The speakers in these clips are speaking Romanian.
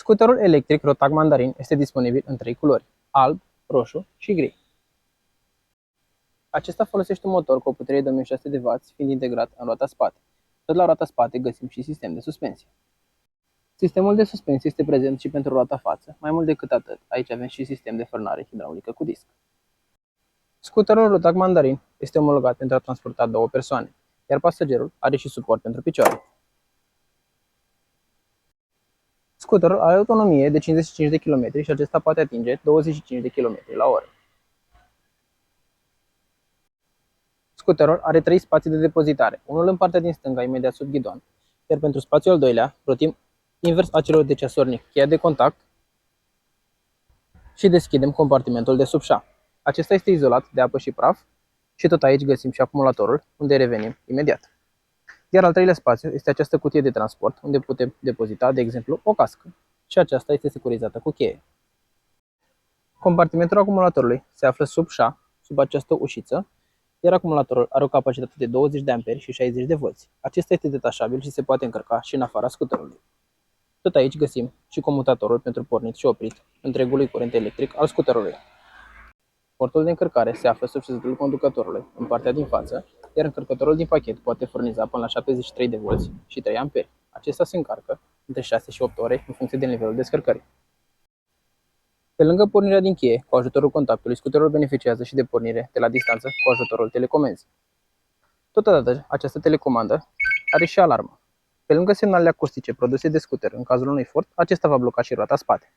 Scuterul electric Rotac Mandarin este disponibil în 3 culori: alb, roșu și gri. Acesta folosește un motor cu o putere de 1600 de W, fiind integrat în roata spate. Tot la roata spate găsim și sistem de suspensie. Sistemul de suspensie este prezent și pentru roata față. Mai mult decât atât, aici avem și sistem de frânare hidraulică cu disc. Scuterul Rotac Mandarin este omologat pentru a transporta 2 persoane, iar pasagerul are și suport pentru picioare. Scuterul are autonomie de 55 de km și acesta poate atinge 25 de km la oră. Scuterul are 3 spații de depozitare, unul în partea din stânga, imediat sub ghidon, iar pentru spațiul al doilea, rotim invers acelor de ceasornic cheia de contact și deschidem compartimentul de sub șa. Acesta este izolat de apă și praf și tot aici găsim și acumulatorul, unde revenim imediat. Iar al treilea spațiu este această cutie de transport, unde putem depozita, de exemplu, o cască, și aceasta este securizată cu cheie. Compartimentul acumulatorului se află sub șa, sub această ușiță, iar acumulatorul are o capacitate de 20 de amperi și 60 de volți. Acesta este detașabil și se poate încărca și în afara scuterului. Tot aici găsim și comutatorul pentru pornit și oprit întregului curent electric al scuterului. Portul de încărcare se află sub șezetul conducătorului, în partea din față, iar încărcătorul din pachet poate furniza până la 73 de volți și 3 amperi. Acesta se încarcă între 6 și 8 ore în funcție de nivelul descărcării. Pe lângă pornirea din cheie, cu ajutorul contactului, scuterul beneficiază și de pornire de la distanță cu ajutorul telecomenzii. Totodată, această telecomandă are și alarmă. Pe lângă semnalele acustice produse de scuter în cazul unui furt, acesta va bloca și roata spate.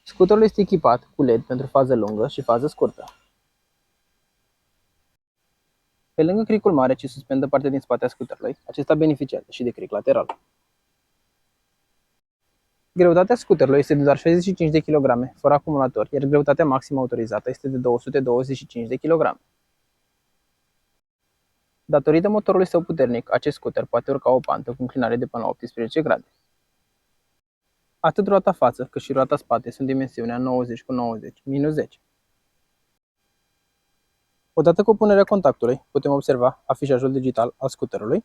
Scuterul este echipat cu LED pentru fază lungă și fază scurtă. Pe lângă cricul mare ce suspendă partea din spate a scuterului, acesta beneficiază și de cric lateral. Greutatea scuterului este de doar 65 de kg, fără acumulator, iar greutatea maximă autorizată este de 225 de kg. Datorită motorului său puternic, acest scuter poate urca o pantă cu înclinare de până la 18 grade. Atât roata față cât și roata spate sunt dimensiunea 90 cu 90 minus 10. Odată cu punerea contactului, putem observa afișajul digital al scuterului.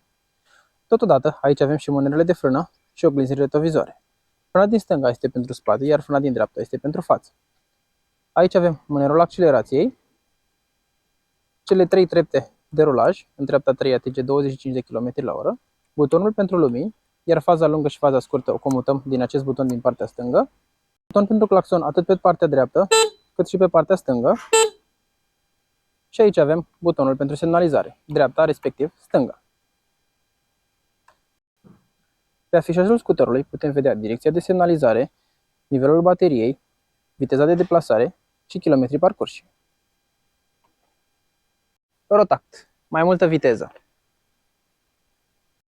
Totodată, aici avem și mânerele de frână și oglinzile retrovizoare. Frâna din stânga este pentru spate, iar frâna din dreapta este pentru față. Aici avem mânerul accelerației, cele 3 trepte de rulaj, în dreapta 3 atinge 25 de km la oră, butonul pentru lumini, iar faza lungă și faza scurtă o comutăm din acest buton din partea stângă, buton pentru claxon atât pe partea dreaptă, cât și pe partea stângă, și aici avem butonul pentru semnalizare, dreapta respectiv stânga. Pe afișajul scuterului putem vedea direcția de semnalizare, nivelul bateriei, viteza de deplasare și kilometri parcurși. Rotact. Mai multă viteză.